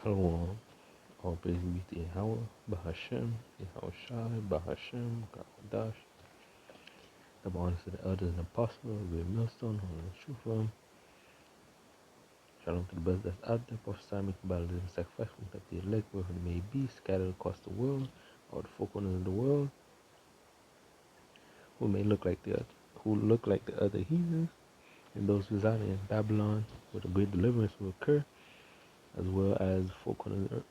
Shalom. All praise be to Yahweh, Bahashem, Yahweh Shai, Bahashem, Gawadash. Double honors to the elders and apostles, Great Millstone, Holy Shufam. Shalom to the brothers that's out there, prophesy, make about a living sacrifice, that the elect, wherever they may be, scattered across the world, all the four corners of the world, who may look like the other heathens, and those residing in Babylon, where the great deliverance will occur, as well as the four corners of the earth.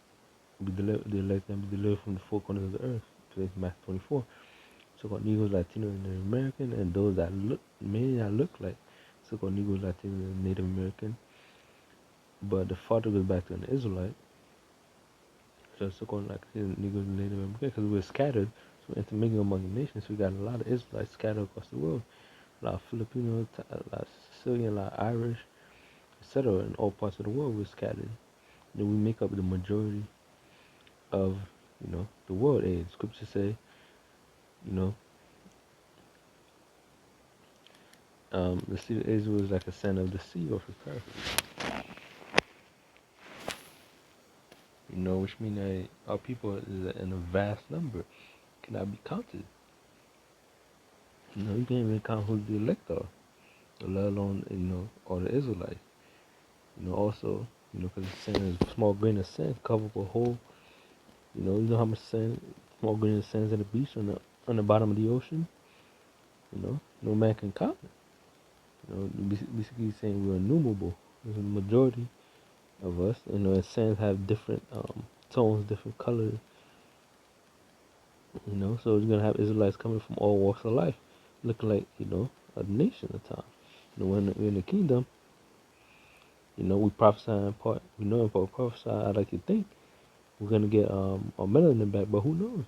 The elect and be delivered from the four corners of the earth. Today's Matthew 24. So-called Negroes, Latino, and Native American, and those that may not look like so-called Negroes, Latino, and Native American, but the father goes back to an Israelite. So so-called like Negroes and Native American, because we're scattered, so intermingling among the nations. We got a lot of Israelites scattered across the world, a lot of Filipino, a lot of Sicilian, a lot of Irish, etc. In all parts of the world, we're scattered. Then we make up the majority of the world. The scriptures say, the seed of Israel is like a sand of the sea, or for paraphrase. Which means that our people is in a vast number, cannot be counted. You can't even count who the elect are, let alone all the Israelites. Also, because sand is a small grain of sand cover up a whole. You know how much sand, small grain of sand is at the beach on the bottom of the ocean. No man can count it. Basically saying we're innumerable. There's a majority of us. And sands have different tones, different colors. So you're gonna have Israelites coming from all walks of life, looking like a nation at the time. When we're in the kingdom, we prophesy in part. We know in part prophesy. I like to think we're gonna get our melanin back, but who knows?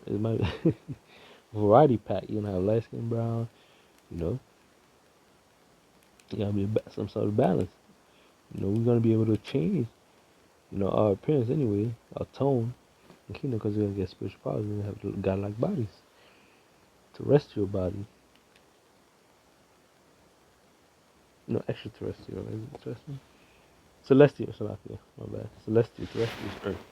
It might variety pack. You're gonna have light skin, brown. You gotta be some sort of balance. We're gonna be able to change. Our appearance anyway, our tone, and kingdom, because we're gonna get spiritual powers. We're gonna have godlike bodies, terrestrial body. No, extraterrestrial. Is it terrestrial? Celestial, my bad. Celestial, terrestrial is Earth.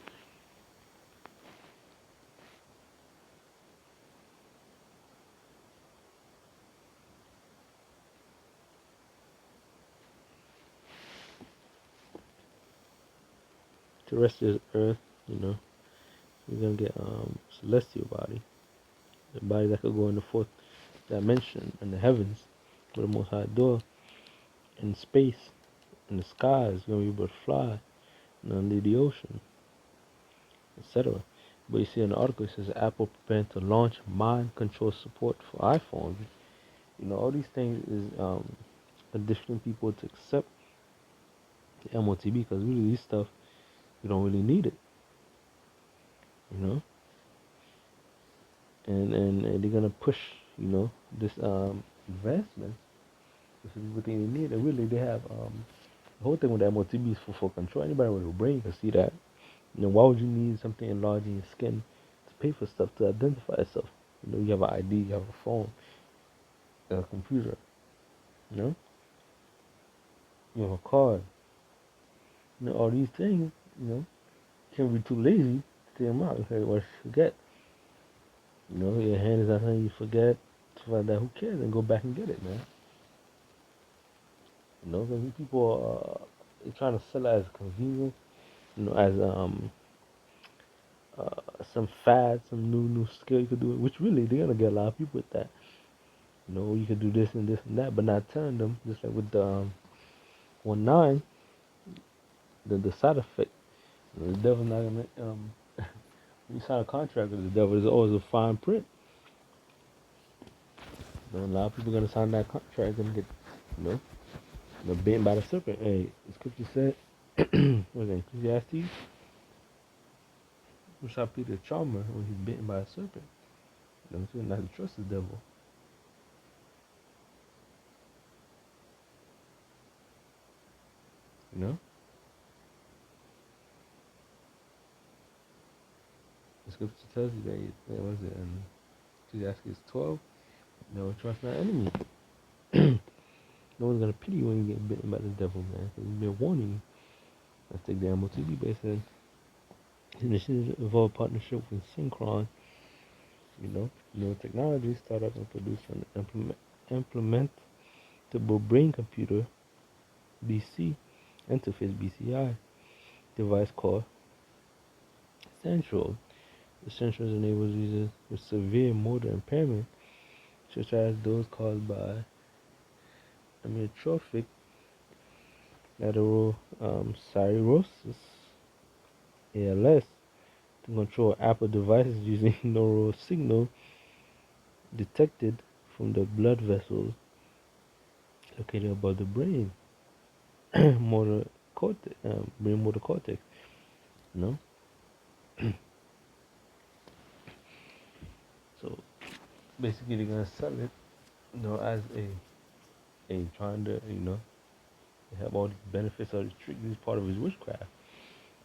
Terrestrial is Earth. We're gonna get celestial body, the body that could go in the fourth dimension in the heavens, where the Most High door, in space, in the skies, gonna be able to fly, under the ocean, etc. But you see in the article it says Apple preparing to launch mind control support for iPhones. All these things is conditioning people to accept the MOTB, because really this stuff you don't really need it. And they're gonna push this advancement. This is what they need. And really they have the whole thing with the MOTB is for control. Anybody with a brain can see that. Why would you need something enlarging your skin to pay for stuff to identify yourself? You have an ID, you have a phone, a computer, you know, you have a card. All these things, you can't be too lazy to take them out. You can't forget. Your hand is not something you forget. Stuff like that. Who cares? And go back and get it, man. Because people are trying to sell it as convenience, as some fad, some new skill you could do it. Which really they're gonna get a lot of people with that. You could do this and this and that, but not telling them. Just like with the 1-9, the side effect. The devil's not gonna when you sign a contract with the devil, there's always a fine print. A lot of people are gonna sign that contract and get bitten by the serpent. Hey, the scripture said, what's that, Ecclesiastes? We shall be the charmer when he's bitten by a serpent. So not to trust the devil. The scripture tells you that, what is it, in Ecclesiastes 12, trust not enemy. No one's gonna pity you when you get bitten by the devil, man, because he's been warning you. Let's take the MOTB basis. Initiative involve partnership with Synchron, new technology startup and produce an implementable brain computer BC interface BCI device called Central. The Central enables users with severe motor impairment, such as those caused by amyotrophic lateral sclerosis (ALS) to control Apple devices using neural signal detected from the blood vessels located above the brain motor cortex, brain motor cortex. You know, so basically they're gonna sell it, as a trying to, have all the benefits of the trick. This is part of his witchcraft.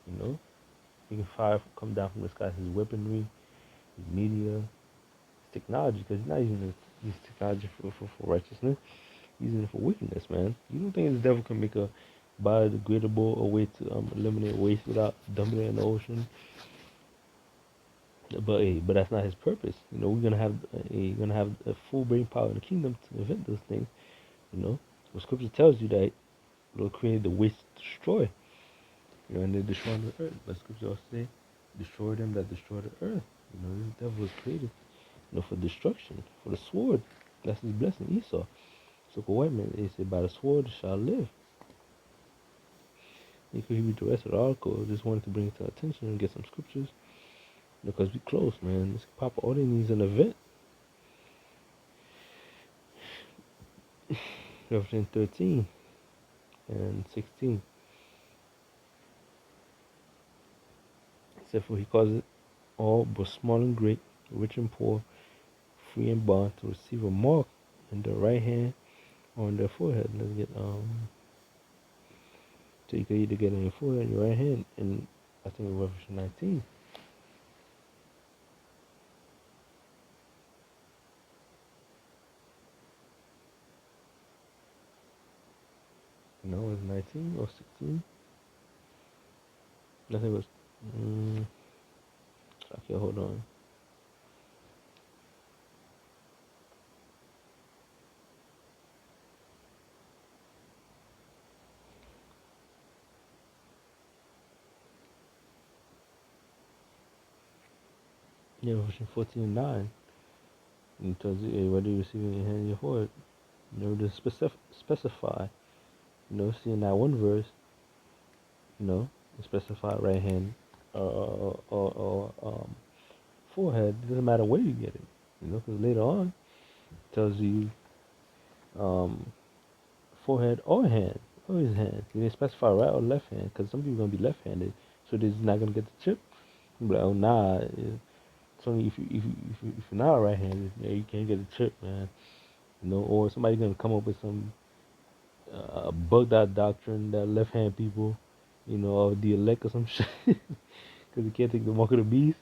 You know, he can fire come down from the sky. His weaponry, his media, his technology, because he's not using his technology for righteousness. He's using it for wickedness, man. You don't think the devil can make a biodegradable a way to eliminate waste without dumping it in the ocean? But that's not his purpose. We're gonna have a full brain power in the kingdom to invent those things. Well, scripture tells you that Lord created the waste to destroy. And they're destroying the earth. But scripture also say, destroy them that destroy the earth. This devil was created, for destruction, for the sword. That's his blessing, Esau. So for white man, they say, by the sword shall live. You could read the rest of the article. Just wanted to bring it to attention and get some scriptures. Because we close, man. This Papa all they need is an event. Revelation 13 and 16. Except for he calls it all, but small and great, rich and poor, free and bond, to receive a mark in their right hand or on their forehead. Let's get so you can either get it in your forehead and your right hand, and I think in Revelation 19. It's 19 or 16. I think it was. Okay, hold on. Yeah, Revelation 14 and 9. And it tells you, hey, whether you receive it in your hand or your forehead. To specify. See in that one verse, specify right hand or forehead. It doesn't matter where you get it, because later on it tells you forehead or hand, or his hand. You didn't specify right or left hand, because some people are gonna be left-handed, so they're just not gonna get the chip. You'll be like, oh nah, it's only if you're not right-handed, you can't get the chip, man. Or somebody's gonna come up with some bugged out doctrine that left-hand people, or the elect or some shit, because they can't take the mark of the beast.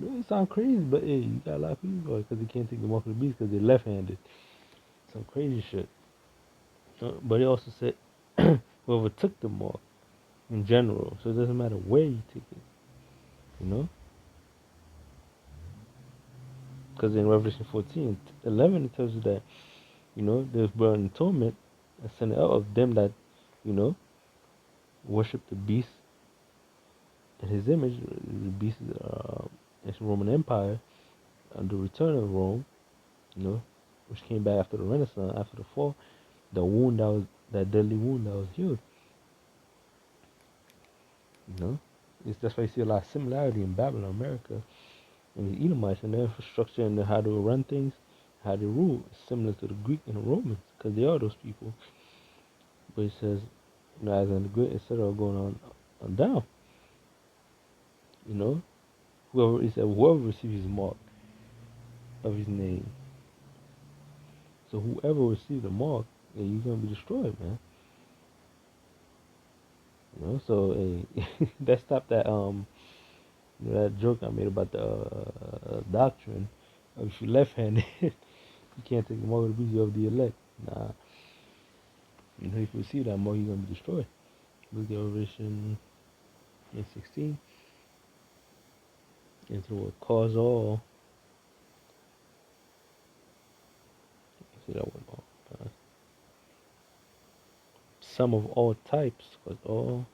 It sounds crazy, but hey, you got a lot of people because they can't take the mark of the beast because they're left-handed. Some crazy shit. But he also said whoever took the mark in general, so it doesn't matter where you take it, because in Revelation 14:11 it tells you that there's blood and torment ascended out of them that worship the beast in his image. The beast is Roman Empire, the return of Rome, which came back after the Renaissance, after the fall, the wound that deadly wound that was healed. That's why you see a lot of similarity in Babylon, America, and the Edomites and their infrastructure and how to run things, how they rule, is similar to the Greek and the Romans, because they are those people. But it says, as in the great, instead of going on down, whoever receives his mark of his name. So whoever receives the mark, you're gonna be destroyed, man. So that stopped that joke I made about the doctrine of if you're left-handed, you can't take the mark of the beast, you have the elect. Nah, if you receive that mark, you're gonna be destroyed. Look at Revelation and 16 into what cause all. See that one all. Sum of all types, cause all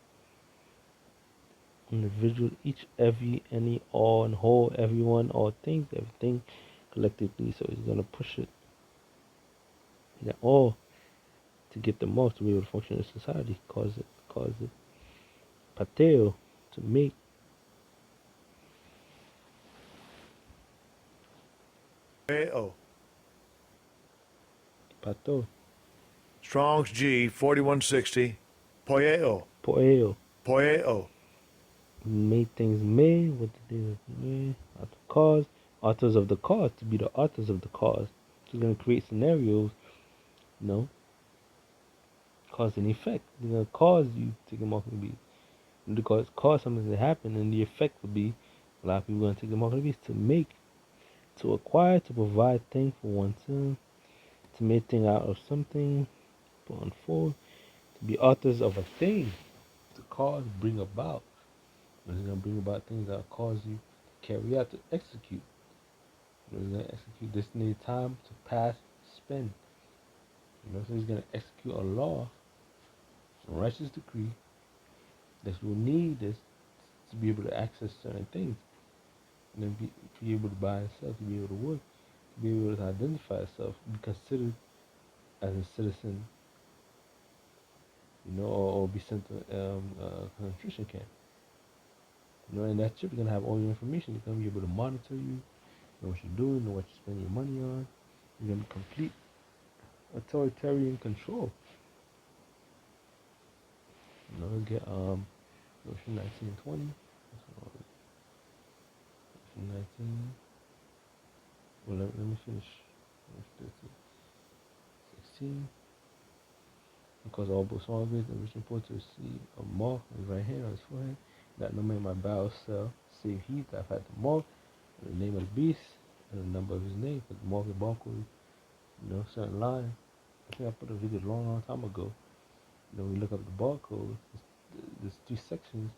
individual, each, every, any, all, and whole, everyone, all things, everything collectively. So he's gonna push it. Yeah, all to get them off to be able to function in society. Cause it. Pateo to make. Poeo. Pato. Strong's G 4160. Poeo. Poeo. Poeo. Made things made. What the deal is made. Author cause. Authors of the cause to be the authors of the cause. So he's gonna create scenarios, you know, cause and effect. They're gonna cause you to get off the beat. Because cause something to happen, and the effect would be a lot of people gonna take them off the beat to make, to acquire, to provide things for oneself, to make thing out of something, to unfold, to be authors of a thing, to cause, bring about. It's gonna bring about things that cause you to carry out, to execute. It's gonna execute this need time to pass, spend. So he's gonna execute a law, a righteous decree that you will need this to be able to access certain things. And then be able to buy and sell, to be able to work, to be able to identify yourself, be considered as a citizen, or be sent to a concentration camp. And that chip is gonna have all your information. It's gonna be able to monitor you, know what you're doing, know what you spend your money on. You're gonna complete authoritarian control. Get Notion 1920. 19. Well, let me finish. 16. Because all but small goods and rich imports receive a mark on his right hand on his forehead, that no man might buy or sell, save he that hath the mark, and the name of the beast, and the number of his name, but the mark is barcode, certain line. I think I put a video a long, long time ago. We look up the barcode, there's 3 sections,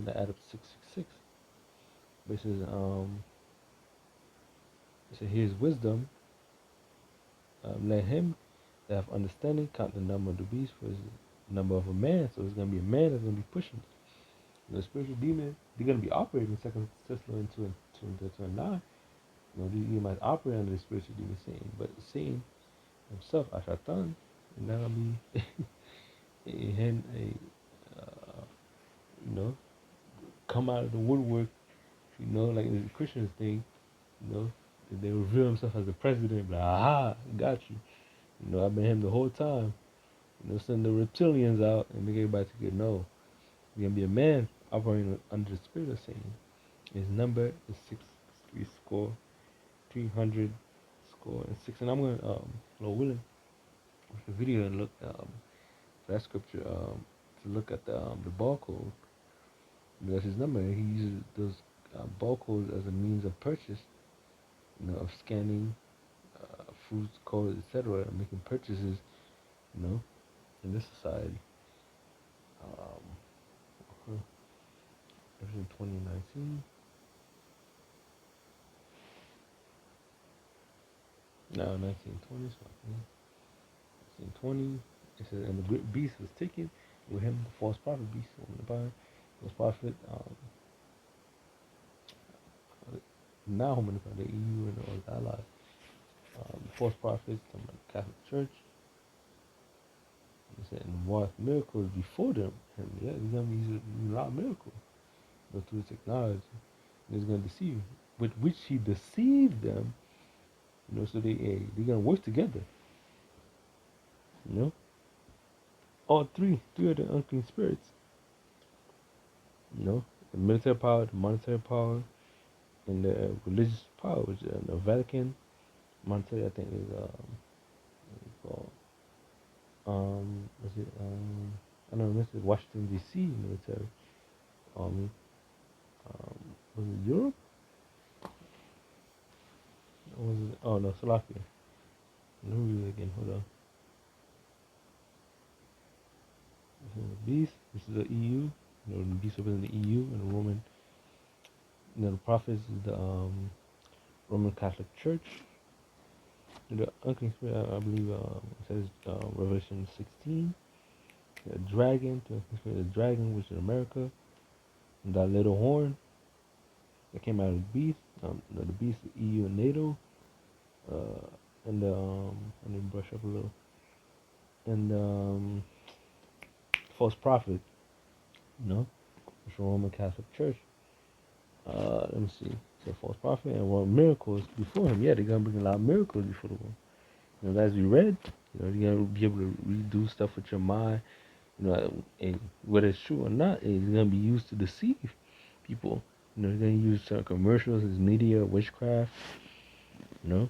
that add up to 666. But it says, here's wisdom, let him that have understanding count the number of the beast for his number of a man. So it's going to be a man that's going to be pushing. The spiritual demon, they're going to be operating. Second Thessalonians 2 and 9. These demons operate under the spiritual demon Satan. But Satan himself, Ashatan, is not going to be come out of the woodwork, like the Christians think, they reveal himself as the president, like, aha, got you. I've been him the whole time. Send the reptilians out and make everybody think, no, you're going to be a man operating under the spirit of Satan. His number is 6 score, 300 score, and 6. And I'm going to, Lord willing, watch the video and look that scripture to look at the barcode. That's his number. He uses those barcodes as a means of purchase, of scanning fruits, codes, etc., and making purchases, in this society. In 2019. No, 1920. 1920. It says, and the great beast was taken with him, the false prophet beast, woman of the false prophet, now woman of the EU and all the allies. False prophets, the Catholic Church. It said, and the miracles before them. And yeah, he's going to be using a lot of miracles. Through technology. And he's going to deceive, with which he deceived them. So they're going to work together. All three of the unclean spirits. The military power, the monetary power, and the religious power, which the Vatican monetary, I think is called was it I don't know, this is Washington D.C. military army. Was it Europe? Or was it? Oh no, Slovakia. Let me read it again. Hold on. This is the beast. This is the EU. You know, the beast represents the EU and the Roman. You know, the prophets is the Roman Catholic Church. The unclean spirit, I believe, it says Revelation 16. The dragon, the dragon, which is America. And that little horn that came out of the beast. The beast, the EU and NATO. And let me brush up a little. And false prophet, you know, which is Roman Catholic Church. Let me see. So false prophet and what miracles before him. Yeah, they're gonna bring a lot of miracles before the one. You know, as we read, you know, you're gonna be able to redo stuff with your mind. You know, and whether it's true or not, it's gonna be used to deceive people. You know, they're gonna use certain commercials as media, witchcraft. You know,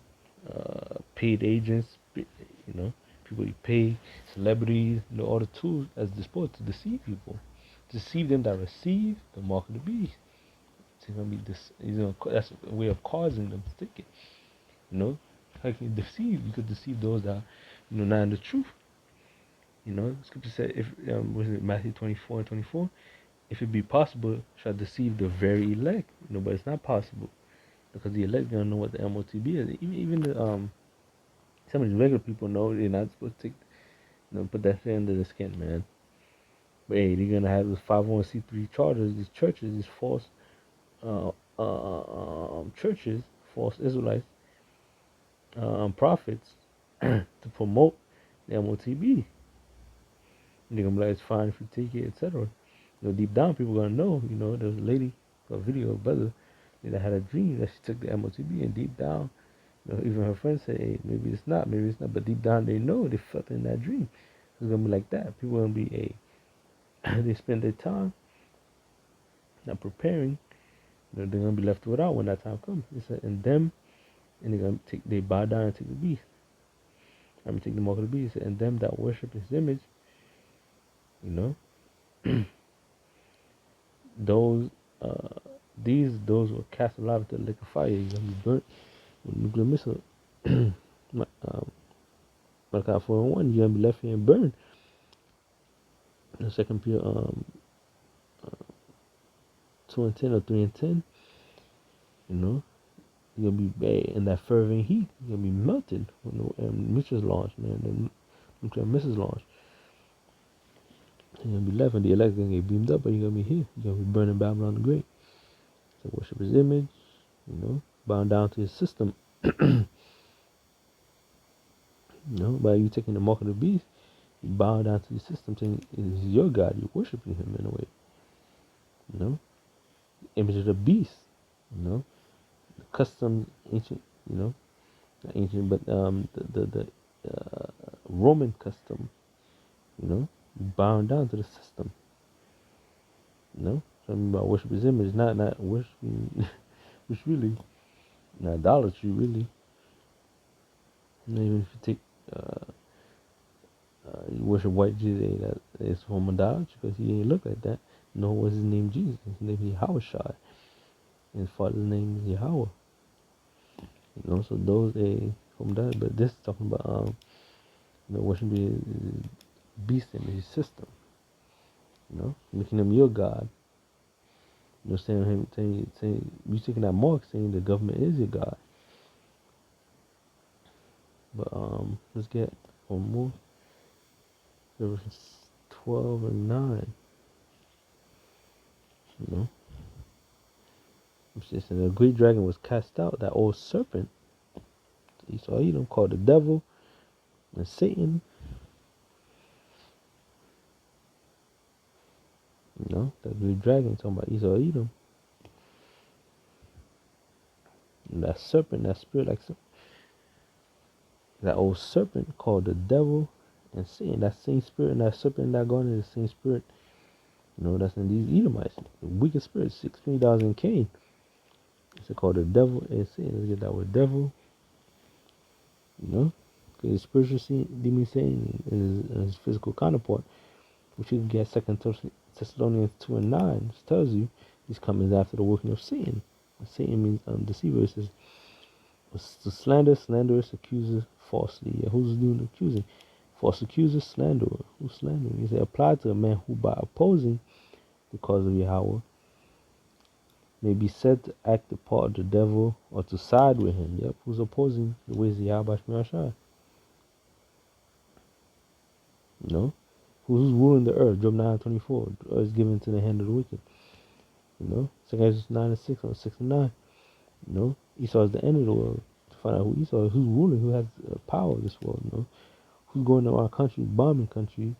paid agents. You know, people you pay, celebrities. You know, all the tools as disposed to deceive people, deceive them that receive the mark of the beast. It's gonna be this. You know, that's a way of causing them to take it. You know, how can you deceive? You could deceive those that, you know, not in the truth. You know, Scripture said, if was it Matthew 24:24? If it be possible, shall deceive the very elect. You know, but it's not possible because the elect don't know what the MOTB is. Even the some of these regular people know they're not supposed to take, you know, put that thing under the skin, man. But hey, they're gonna have the 501c3 charters, these churches, these false churches, false Israelites, prophets, to promote the MOTB. And they're gonna be like, it's fine if you take it, etc. You know, deep down, people gonna know. You know, there was a lady, a video, a brother, that had a dream that she took the MOTB, and deep down, you know, even her friends say, hey, maybe it's not, but deep down they know they felt in that dream. It's gonna be like that. People gonna be they spend their time not preparing. You know, they're gonna be left without when that time comes. It's in them, and they bow down and take the beast. I mean, take the mark of the beast, and them that worship his image. You know, those those will cast alive into the lake of fire. You're gonna be burnt with nuclear missile. Malachi 4:1, you're gonna be left here and burned. The second Peter 2:10 or 3:10, you know, you're gonna be bad in that fervent heat. You're gonna be melted when the missiles launch, man. The nuclear missiles launch. You're gonna be left, and the elect's gonna get beamed up, but you're gonna be here. You're gonna be burning Babylon the Great. So worship his image, you know, bound down to his system. You know, by you taking the mark of the beast, you bow down to the system, saying he's your God. You're worshiping him in a way. You know, image of the beast. You know, the customs, ancient. You know, not ancient, but the Roman custom. You know, bowing down to the system. You know, something about worship his image, not worshiping, which really, not idolatry, really. You know, even if you take you worship white Jesus, that is from idolatry because he ain't look like that. No, what's his name? Jesus. His name is Yahweh Shai. His father's name is Yahweh. You know, so those they from that. But this is talking about you know, worshiping beast in his system. You know, making him your God. You know, saying you taking that mark, saying the government is your God. But let's get one more. Verse 12 and 9. You know, and the great dragon was cast out, that old serpent. Esau Edom, called the devil and Satan. You know, that great dragon talking about Esau Edom. And that serpent, that spirit, like that old serpent called the devil and Satan. That same spirit and that serpent that going is the same spirit. You know, that's in these Edomites. The wicked spirit, 16,000 Cain. It's called the devil and Satan. Let's get that word devil. You know, because spiritual demon Satan is his physical counterpart, which you can get 2 Thessalonians 2 and 9, which tells you he's coming after the working of Satan. Satan means deceiver. It says to slander, slanderous, accuser, falsely. Yeah, who's doing the accusing? False accuser, slanderer. Who's slandering? It applied to a man who, by opposing because of Yahweh, may be said to act the part of the devil or to side with him. Yep, who's opposing the ways of Yahweh Shemashai. You know? Who's ruling the earth? Job 9:24. The earth is given to the hand of the wicked. You know? 2 Ezra 9:6 or 6-9. You know? Esau is the end of the world. To find out who Esau is, who's ruling, who has power of this world, you know? Who's going to our country, bombing countries,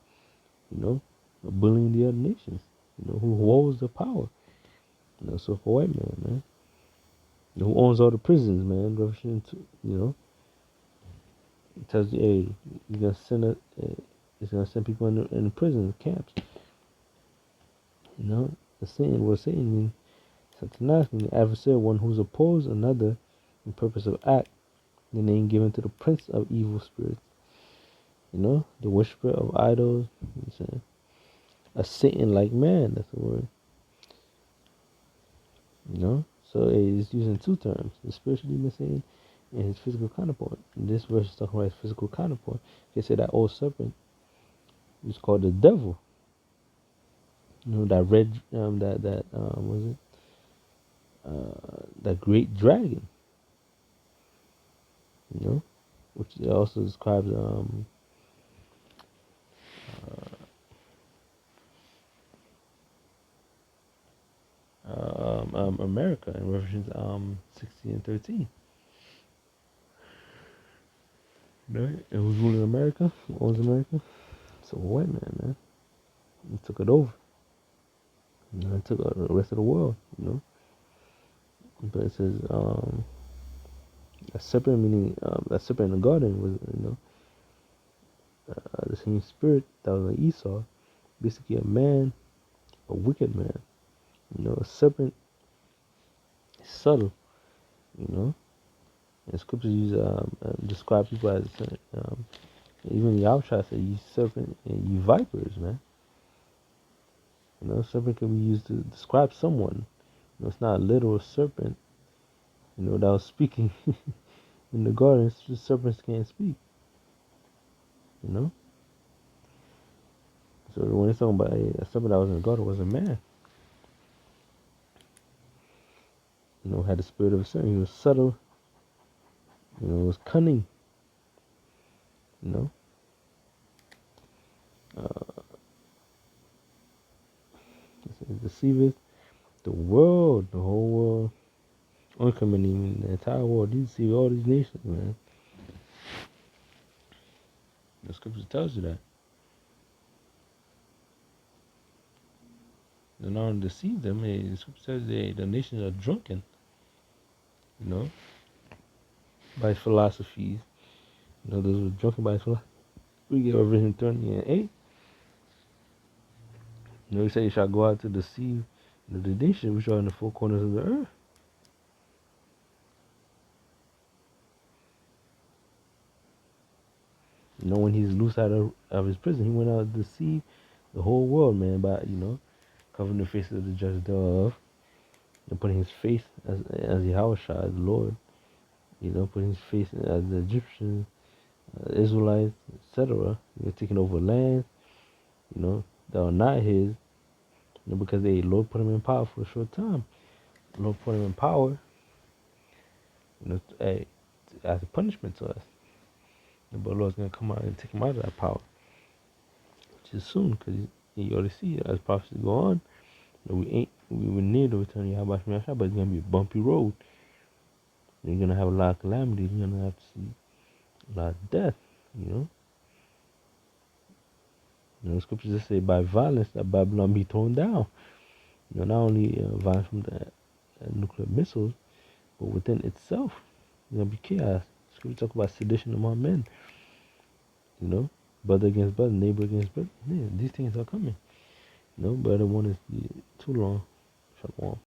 you know, bullying the other nations, you know, who holds the power. You know, so for white man, who owns all the prisons, man, Revelation 2, you know, it tells you, hey, he's gonna send he's gonna send people in the prison camps. You know, the Satan, what Satan means, Satanas means the adversary, one who's opposed another in purpose of act, the name given to the prince of evil spirits. You know, the worshiper of idols, a Satan like man, that's the word. You know, so it's using two terms: the spiritual demon Satan and his physical counterpart. And this verse is talking about his physical counterpart. They say that old serpent is called the devil. You know, that red, was it? That great dragon. You know, which also describes America in Revelation 16 and 13. You know, and who's ruling America? Who owns America? It's a white man. He took it over. You know, it took the rest of the world. You know, but it says a serpent, meaning that serpent in the garden was, you know, the same spirit that was on Esau, basically a man, a wicked man. You know, a serpent is subtle. You know, and scriptures use describe people as even Yahweh said, "Ye serpent and ye vipers, man." You know, serpent can be used to describe someone. You know, it's not a literal serpent. You know, that was speaking in the garden. It's just serpents can't speak. You know, so when it's talking about a serpent that was in the garden, was a man. You know, had the spirit of a serpent. He was subtle. You know, it was cunning. You know, it deceiveth the world, the whole world. Only coming in the entire world. You deceive all these nations, man. The scripture tells you that. They not only deceive them, the scripture says the nations are drunken. You know, by his philosophies. You know, those who are drunken by his philosophy. We get Revelation 30 and 8. You know, he said you shall go out to deceive the nations which are in the four corners of the earth. You know, when he's loose out of his prison, he went out to deceive the whole world, man, by, you know, covering the faces of the judge thereof, and putting his face as Yahweh as Lord, you know, putting his face as the Egyptians, Israelites, etc. You know, taking over lands, you know, that are not his, you know, because the Lord put him in power for a short time. The Lord put him in power, you know, as a punishment to us. But the Lord's gonna come out and take him out of that power, which is soon, because you already see it as prophecies go on. We were near the return of Yahweh Shemashah, but it's gonna be a bumpy road. You're gonna have a lot of calamities. You're gonna have to see a lot of death. You know. You know, scriptures just say by violence that Babylon be torn down. You know, not only violence from the nuclear missiles, but within itself, it's gonna be chaos. Scripture talk about sedition among men. You know, brother against brother, neighbor against brother. Yeah, these things are coming. You know, but I don't want to be too long. Shalom.